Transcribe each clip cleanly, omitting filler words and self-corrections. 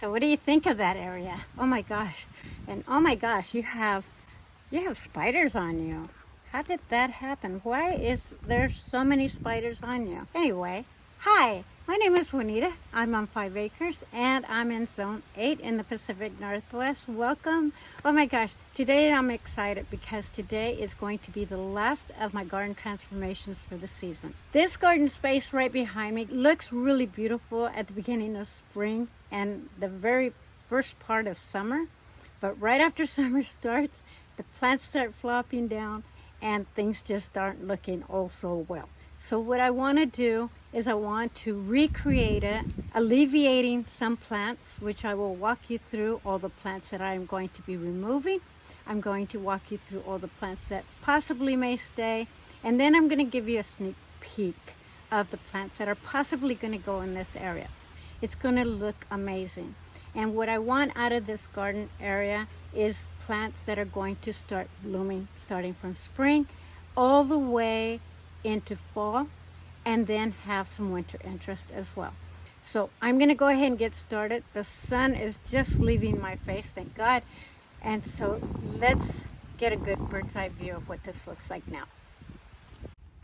So what do you think of that area? Oh my gosh. And oh my gosh, you have spiders on you. How did that happen? Why is there so many spiders on you? Anyway, hi, my name is Juanita. I'm on 5 acres and I'm in Zone 8 in the Pacific Northwest. Welcome. Oh my gosh, today I'm excited because today is going to be the last of my garden transformations for the season. This garden space right behind me looks really beautiful at the beginning of spring and the very first part of summer. But right after summer starts, the plants start flopping down and things just aren't looking all so well. So what I want to do is I want to recreate it, alleviating some plants, which I will walk you through all the plants that I am going to be removing. I'm going to walk you through all the plants that possibly may stay, and then I'm going to give you a sneak peek of the plants that are possibly going to go in this area. It's going to look amazing. And what I want out of this garden area is plants that are going to start blooming starting from spring all the way into fall, and then have some winter interest as well. So I'm going to go ahead and get started. The sun is just leaving my face, thank God. And so let's get a good bird's eye view of what this looks like now.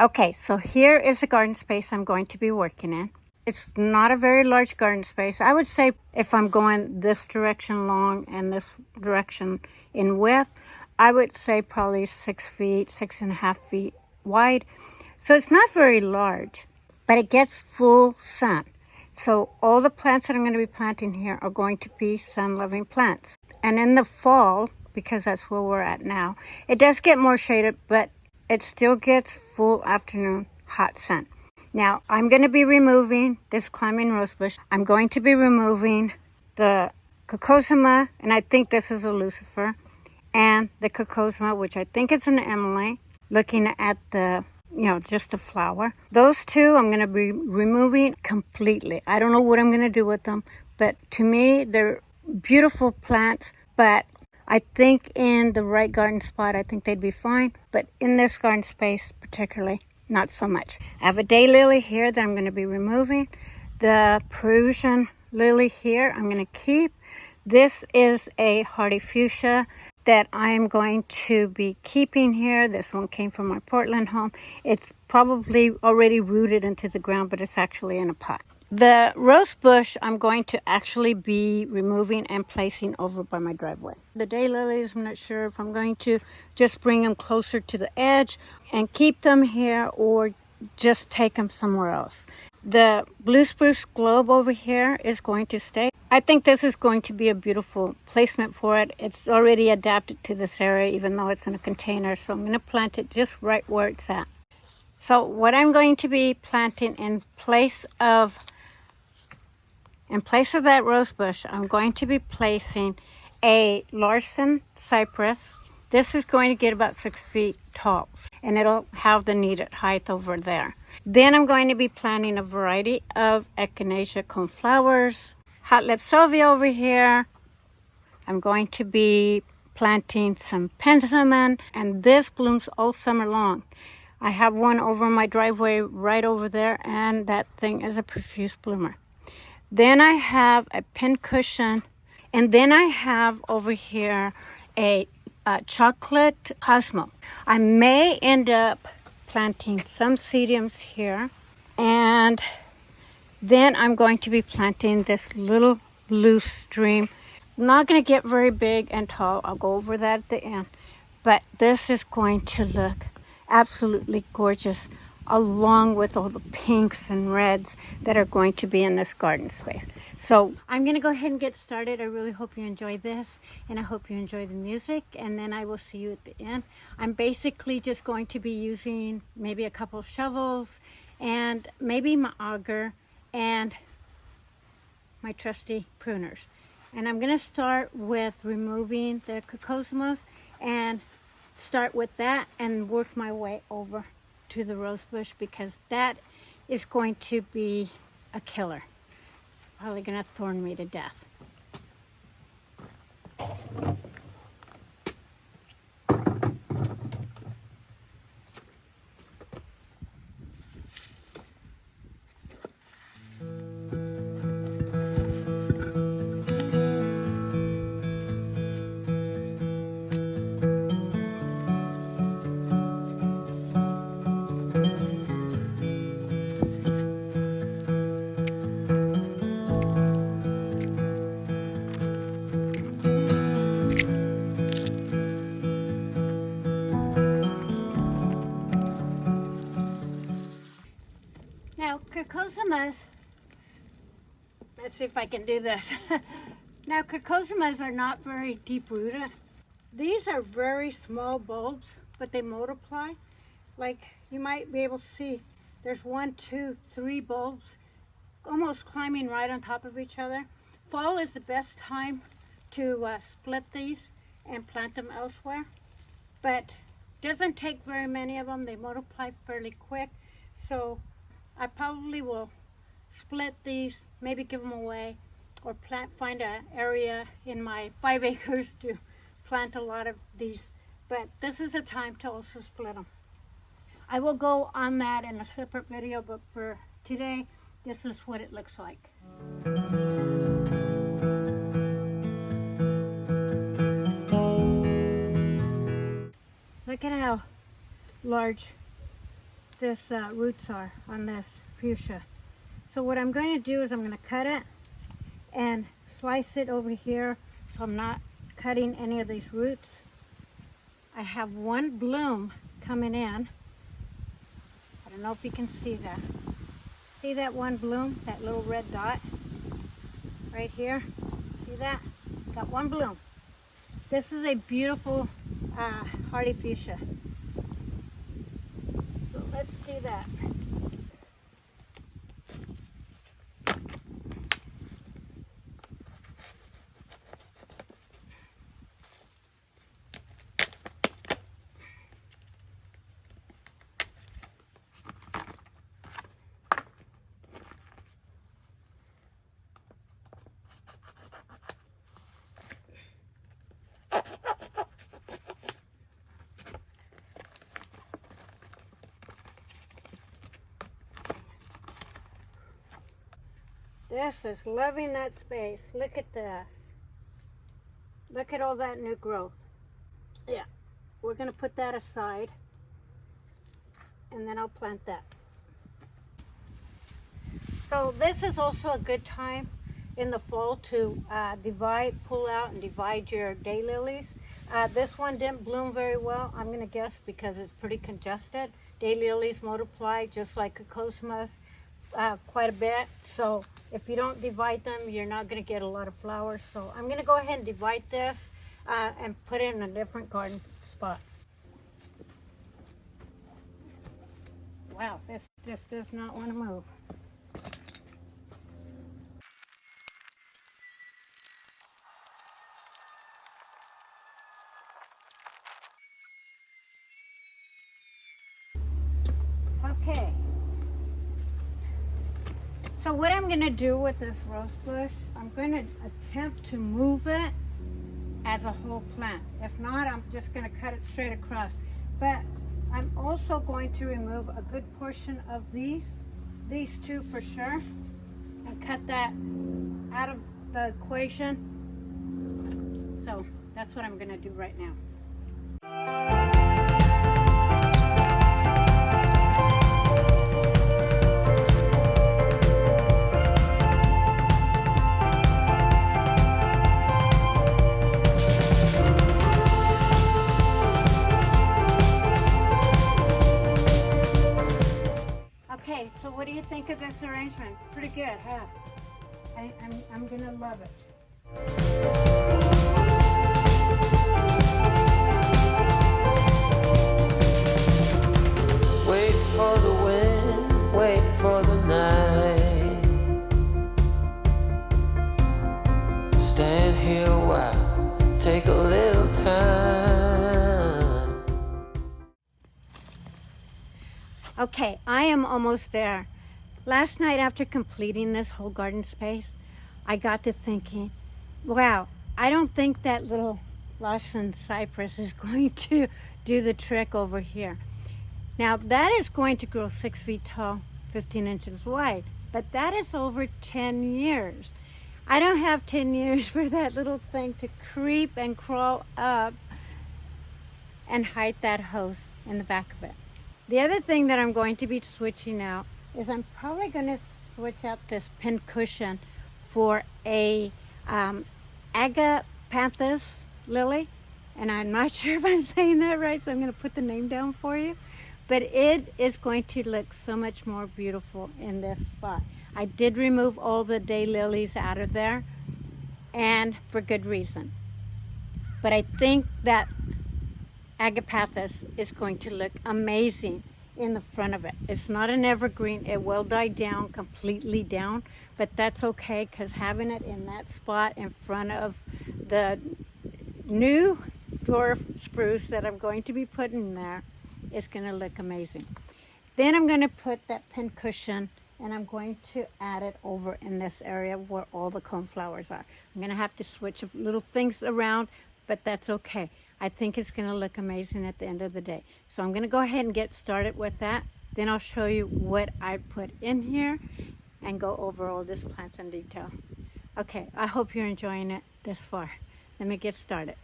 Okay, so here is the garden space I'm going to be working in. It's not a very large garden space. I would say if I'm going this direction long and this direction in width, I would say probably 6 feet, 6.5 feet wide. So it's not very large, but it gets full sun. So all the plants that I'm going to be planting here are going to be sun-loving plants. And in the fall, because that's where we're at now, it does get more shaded, but it still gets full afternoon hot sun. Now, I'm going to be removing this climbing rosebush. I'm going to be removing the crocosmia, and I think this is a Lucifer, and the crocosmia, which I think is an Emily, looking at the, just the flower. Those two I'm going to be removing completely. I don't know what I'm going to do with them, but to me, they're beautiful plants, but I think in the right garden spot, I think they'd be fine, but in this garden space particularly, not so much. I have a daylily here that I'm going to be removing. The Peruvian lily here I'm going to keep. This is a hardy fuchsia that I'm going to be keeping here. This one came from my Portland home. It's probably already rooted into the ground, but it's actually in a pot. The rose bush I'm going to actually be removing and placing over by my driveway. The daylilies, I'm not sure if I'm going to just bring them closer to the edge and keep them here or just take them somewhere else. The blue spruce globe over here is going to stay. I think this is going to be a beautiful placement for it. It's already adapted to this area, even though it's in a container. So I'm going to plant it just right where it's at. So what I'm going to be planting in place of that rose bush, I'm going to be placing a Larson cypress. This is going to get about 6 feet tall, and it'll have the needed height over there. Then I'm going to be planting a variety of Echinacea coneflowers. Hot lip salvia over here. I'm going to be planting some penstemon, and this blooms all summer long. I have one over my driveway right over there, and that thing is a profuse bloomer. Then I have a pincushion, and then I have over here a chocolate cosmo. I may end up planting some sedums here, and then I'm going to be planting this little blue stream. Not going to get very big and tall. I'll go over that at the end. But this is going to look absolutely gorgeous, along with all the pinks and reds that are going to be in this garden space. So I'm going to go ahead and get started. I really hope you enjoy this, and I hope you enjoy the music, and then I will see you at the end. I'm basically just going to be using maybe a couple shovels and maybe my auger and my trusty pruners. And I'm going to start with removing the crocosmias and start with that and work my way over to the rosebush, because that is going to be a killer. Probably going to thorn me to death. Let's see if I can do this. Now, crocosmias are not very deep rooted. These are very small bulbs, but they multiply. Like you might be able to see, there's 1, 2, 3 bulbs almost climbing right on top of each other. Fall is the best time to split these and plant them elsewhere, but doesn't take very many of them. They multiply fairly quick, so I probably will split these, maybe give them away, or find an area in my 5 acres to plant a lot of these. But this is a time to also split them. I will go on that in a separate video, but for today, this is what it looks like. Look at how large this roots are on this fuchsia. So what I'm going to do is I'm going to cut it and slice it over here so I'm not cutting any of these roots. I have one bloom coming in. I don't know if you can see that. See that one bloom, that little red dot right here? See that? Got one bloom. This is a beautiful hardy fuchsia. So let's do that. This is loving that space. Look at this. Look at all that new growth. Yeah, we're going to put that aside, and then I'll plant that. So this is also a good time in the fall to pull out and divide your daylilies. This one didn't bloom very well, I'm going to guess, because it's pretty congested. Daylilies multiply just like crocosmias quite a bit. So if you don't divide them, you're not going to get a lot of flowers. So I'm going to go ahead and divide this and put it in a different garden spot. Wow, this just does not want to move. Okay. So what I'm going to do with this rose bush, I'm going to attempt to move it as a whole plant. If not, I'm just going to cut it straight across. But I'm also going to remove a good portion of these two for sure, and cut that out of the equation. So that's what I'm going to do right now. Okay, so what do you think of this arrangement? Pretty good, huh? I'm gonna love it. Wait for the wind, wait for the night. Stand here a while, take a little time. Okay, I am almost there. Last night after completing this whole garden space, I got to thinking, wow, I don't think that little Lawson cypress is going to do the trick over here. Now that is going to grow 6 feet tall, 15 inches wide, but that is over 10 years. I don't have 10 years for that little thing to creep and crawl up and hide that hose in the back of it. The other thing that I'm going to be switching out is I'm probably going to switch out this pin cushion for a agapanthus lily. And I'm not sure if I'm saying that right, so I'm going to put the name down for you. But it is going to look so much more beautiful in this spot. I did remove all the daylilies out of there, and for good reason. But I think that agapanthus is going to look amazing in the front of it. It's not an evergreen. It will die down, completely down, but that's okay because having it in that spot in front of the new dwarf spruce that I'm going to be putting there is going to look amazing. Then I'm going to put that pin cushion and I'm going to add it over in this area where all the coneflowers are. I'm going to have to switch little things around, but that's okay. I think it's going to look amazing at the end of the day. So I'm going to go ahead and get started with that. Then I'll show you what I put in here and go over all these plants in detail. Okay, I hope you're enjoying it this far. Let me get started.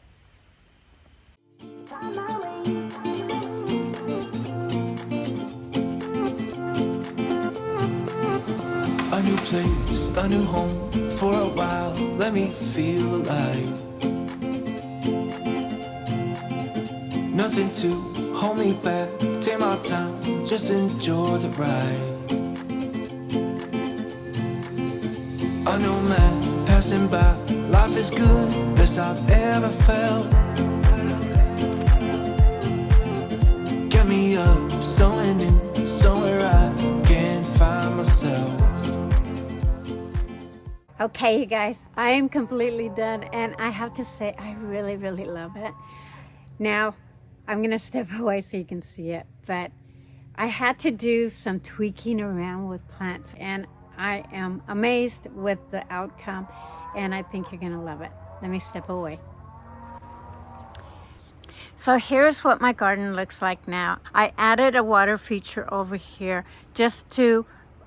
A new place, a new home, for a while, let me feel alive. Nothing to hold me back, take my time, just enjoy the ride. A new man passing by, life is good, best I've ever felt. Get me up, somewhere new, somewhere I can find myself. Okay, you guys, I am completely done, and I have to say I really, really love it. Now, I'm going to step away so you can see it, but I had to do some tweaking around with plants, and I am amazed with the outcome, and I think you're going to love it. Let me step away. So here's what my garden looks like now. I added a water feature over here just to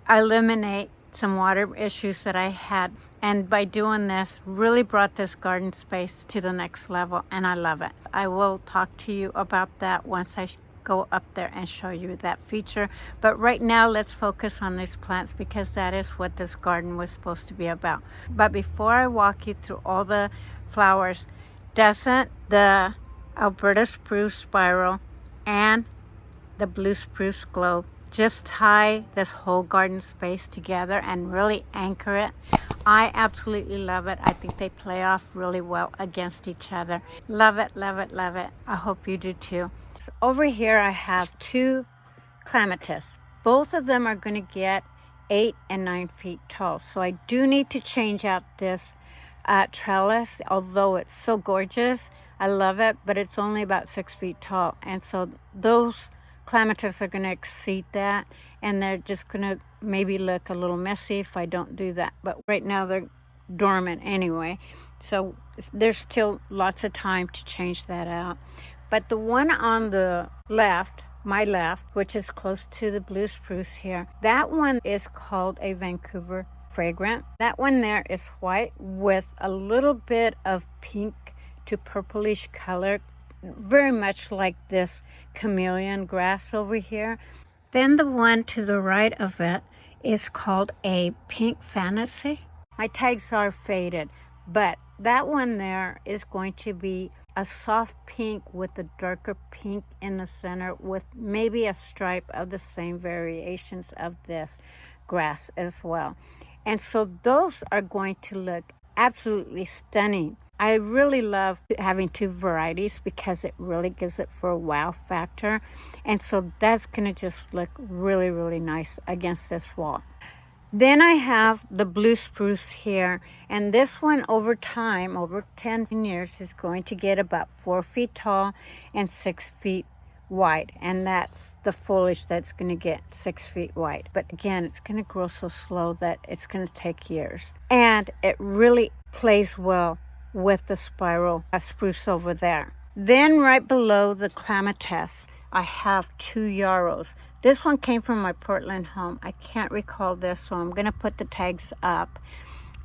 eliminate some water issues that I had, and by doing this really brought this garden space to the next level, and I love it. I will talk to you about that once I go up there and show you that feature, but right now let's focus on these plants because that is what this garden was supposed to be about. But before I walk you through all the flowers, doesn't the Alberta spruce spiral and the blue spruce globe just tie this whole garden space together and really anchor it? I absolutely love it. I think they play off really well against each other. Love it, love it, love it. I hope you do too. So over here I have two clematis. Both of them are going to get 8 and 9 feet tall. So I do need to change out this trellis, although it's so gorgeous. I love it, but it's only about 6 feet tall. And so those clematis are going to exceed that, and they're just going to maybe look a little messy if I don't do that. But right now they're dormant anyway, so there's still lots of time to change that out. But the one on the left, my left, which is close to the blue spruce here, that one is called a Vancouver Fragrant. That one there is white with a little bit of pink to purplish color, very much like this chameleon grass over here. Then the one to the right of it is called a pink fantasy. My tags are faded, but that one there is going to be a soft pink with a darker pink in the center with maybe a stripe of the same variations of this grass as well. And so those are going to look absolutely stunning. I really love having two varieties because it really gives it for a wow factor. And so that's going to just look really, really nice against this wall. Then I have the blue spruce here. And this one over time, over 10 years, is going to get about 4 feet tall and 6 feet wide. And that's the foliage that's going to get 6 feet wide. But again, it's going to grow so slow that it's going to take years. And it really plays well with the spiral spruce over there. Then right below the clematis, I have 2 yarrows. This one came from my Portland home. I can't recall this, so I'm going to put the tags up.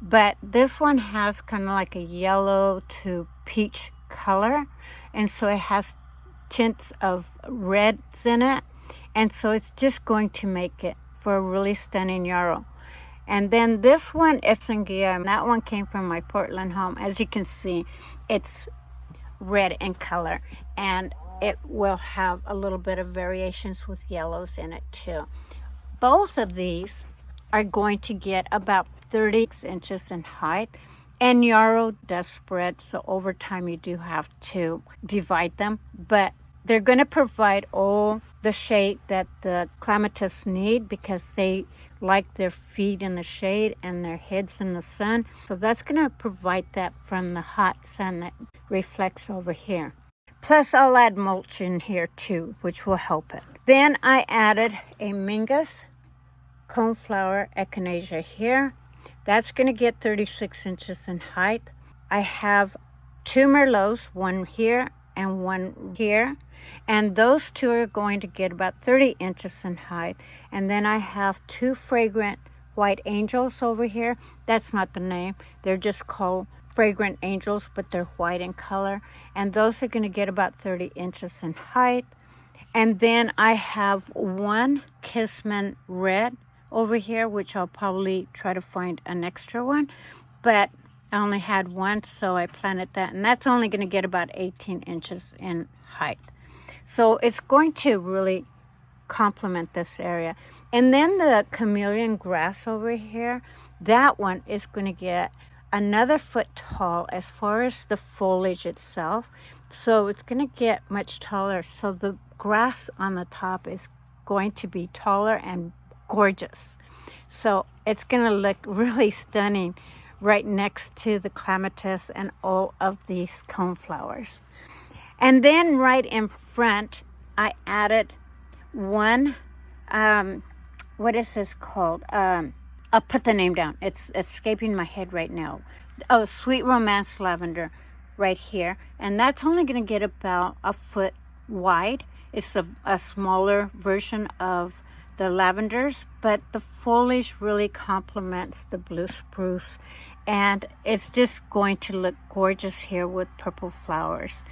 But this one has kind of like a yellow to peach color, and so it has tints of reds in it, and so it's just going to make it for a really stunning yarrow. And then this one, Efsangia, that one came from my Portland home. As you can see, it's red in color, and it will have a little bit of variations with yellows in it too. Both of these are going to get about 30 inches in height. And yarrow does spread, so over time you do have to divide them. But they're going to provide all the shade that the clematis need because they like their feet in the shade and their heads in the sun. So that's going to provide that from the hot sun that reflects over here. Plus I'll add mulch in here too, which will help it. Then I added a Magnus coneflower Echinacea here. That's going to get 36 inches in height. I have 2 Merlots, one here and one here. And those 2 are going to get about 30 inches in height. And then I have 2 fragrant white angels over here. That's not the name. They're just called fragrant angels, but they're white in color. And those are going to get about 30 inches in height. And then I have 1 Kismet red over here, which I'll probably try to find an extra one. But I only had 1, so I planted that. And that's only going to get about 18 inches in height. So it's going to really complement this area. And then the chameleon grass over here, that one is going to get another foot tall as far as the foliage itself. So it's going to get much taller. So the grass on the top is going to be taller and gorgeous. So it's going to look really stunning right next to the clematis and all of these coneflowers. And then right in front, I added 1, what is this called? I'll put the name down. It's escaping my head right now. Oh, Sweet Romance Lavender right here. And that's only going to get about a foot wide. It's a smaller version of the lavenders, but the foliage really complements the blue spruce. And it's just going to look gorgeous here with purple flowers.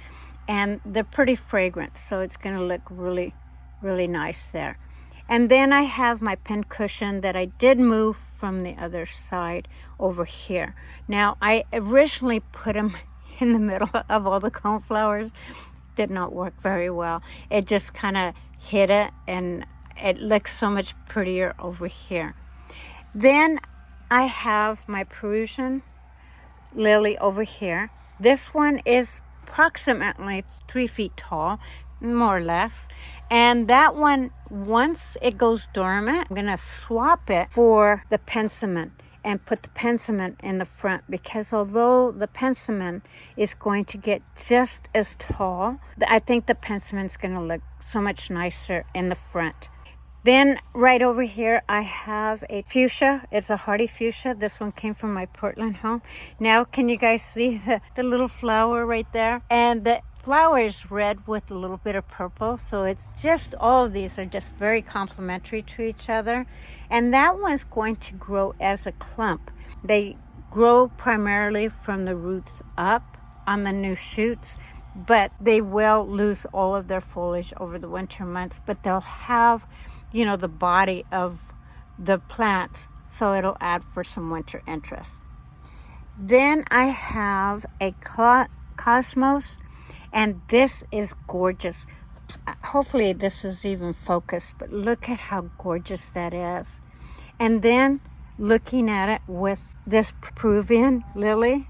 And they're pretty fragrant, so it's going to look really, really nice there. And then I have my pincushion that I did move from the other side over here. Now, I originally put them in the middle of all the coneflowers. Did not work very well. It just kind of hit it, and it looks so much prettier over here. Then I have my Peruvian lily over here. This one is approximately 3 feet tall, more or less. And that one, once it goes dormant, I'm going to swap it for the pensament and put the pensament in the front, because although the pensament is going to get just as tall, I think the pensament's going to look so much nicer in the front. Then right over here, I have a fuchsia. It's a hardy fuchsia. This one came from my Portland home. Now, can you guys see the little flower right there? And the flower is red with a little bit of purple. So it's just, all of these are just very complementary to each other. And that one's going to grow as a clump. They grow primarily from the roots up on the new shoots, but they will lose all of their foliage over the winter months, but they'll have, you know, the body of the plants, so it'll add for some winter interest. Then I have a cosmos, and this is gorgeous. Hopefully this is even focused, but look at how gorgeous that is. And then looking at it with this Peruvian lily,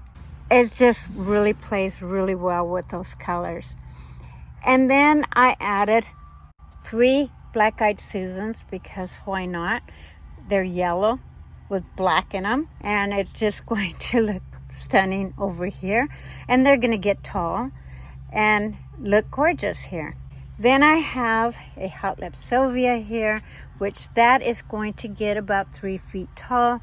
it just really plays really well with those colors. And then I added 3 black-eyed Susans, because why not? They're yellow with black in them, and it's just going to look stunning over here. And they're going to get tall and look gorgeous here. Then I have a hot lip salvia here, which that is going to get about 3 feet tall,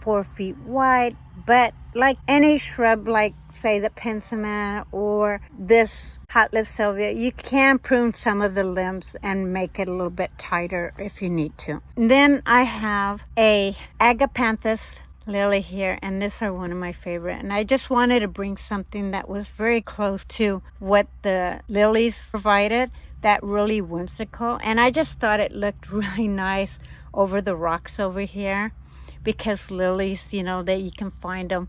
4 feet wide. But like any shrub, like say the pensament or this hot lip salvia, you can prune some of the limbs and make it a little bit tighter if you need to. And then I have a agapanthus lily here, and these are one of my favorite. And I just wanted to bring something that was very close to what the lilies provided, that really whimsical. And I just thought it looked really nice over the rocks over here, because lilies, you know, that you can find them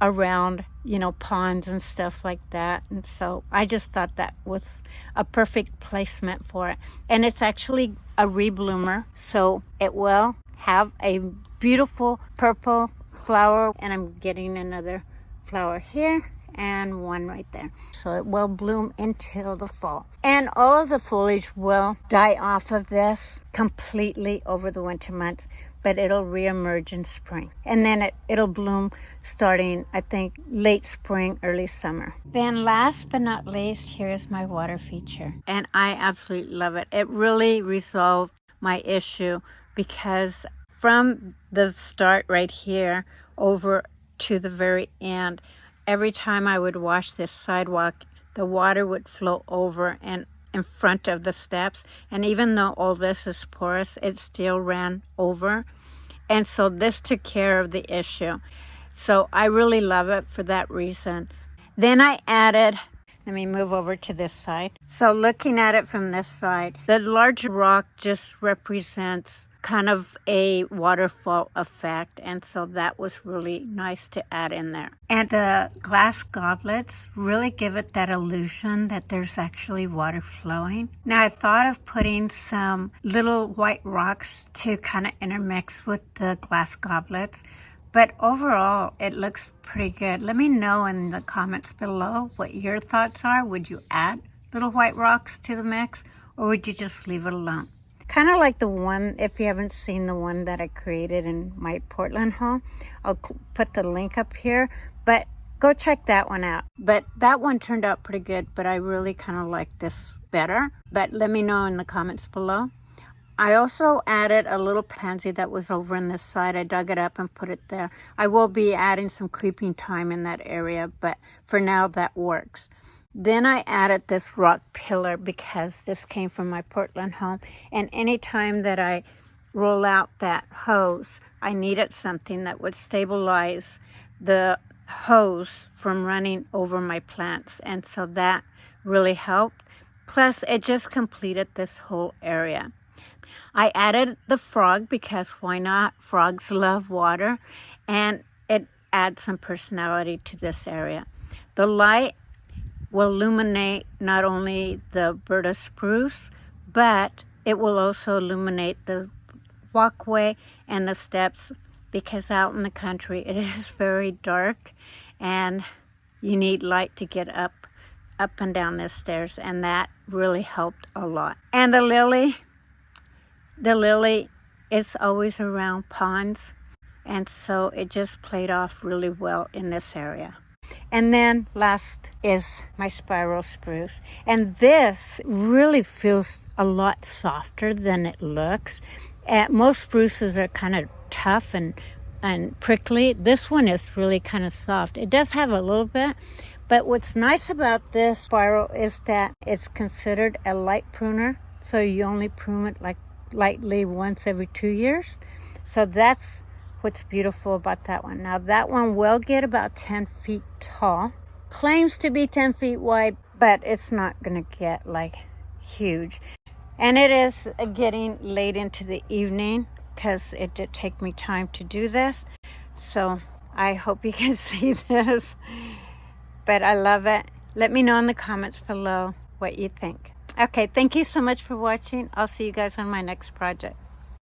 around, you know, ponds and stuff like that. And so I just thought that was a perfect placement for it. And it's actually a rebloomer, so it will have a beautiful purple flower, and I'm getting another flower here and one right there. So it will bloom until the fall. And all of the foliage will die off of this completely over the winter months, but it'll reemerge in spring. And then it'll bloom starting, I think, late spring, early summer. Then last but not least, here's my water feature. And I absolutely love it. It really resolved my issue because from the start right here over to the very end, every time I would wash this sidewalk, the water would flow over and in front of the steps. And even though all this is porous, it still ran over. And so this took care of the issue. So I really love it for that reason. Then I added, let me move over to this side. So looking at it from this side, the larger rock just represents kind of a waterfall effect, and so that was really nice to add in there. And the glass goblets really give it that illusion that there's actually water flowing. Now I thought of putting some little white rocks to kind of intermix with the glass goblets, but overall it looks pretty good. Let me know in the comments below what your thoughts are. Would you add little white rocks to the mix, or would you just leave it alone? Kind of like the one, if you haven't seen the one that I created in my Portland home, I'll put the link up here, but go check that one out. But that one turned out pretty good, but I really kind of like this better. But let me know in the comments below. I also added a little pansy that was over in this side. I dug it up and put it there. I will be adding some creeping thyme in that area, but for now that works. Then I added this rock pillar because this came from my Portland home. And anytime that I roll out that hose, I needed something that would stabilize the hose from running over my plants. And so that really helped. Plus, it just completed this whole area. I added the frog because why not? Frogs love water. And it adds some personality to this area. The light will illuminate not only the Berta spruce, but it will also illuminate the walkway and the steps, because out in the country it is very dark and you need light to get up and down the stairs, and that really helped a lot. And the lily is always around ponds, and so it just played off really well in this area. And then last is my spiral spruce. And this really feels a lot softer than it looks. Most spruces are kind of tough and prickly. This one is really kind of soft. It does have a little bit, but what's nice about this spiral is that it's considered a light pruner. So you only prune it like lightly once every 2 years. So that's what's beautiful about that one. Now that one will get about 10 feet tall. Claims to be 10 feet wide, but it's not gonna get like huge. And it is getting late into the evening because it did take me time to do this. So I hope you can see this, but I love it. Let me know in the comments below what you think. Okay, thank you so much for watching. I'll see you guys on my next project.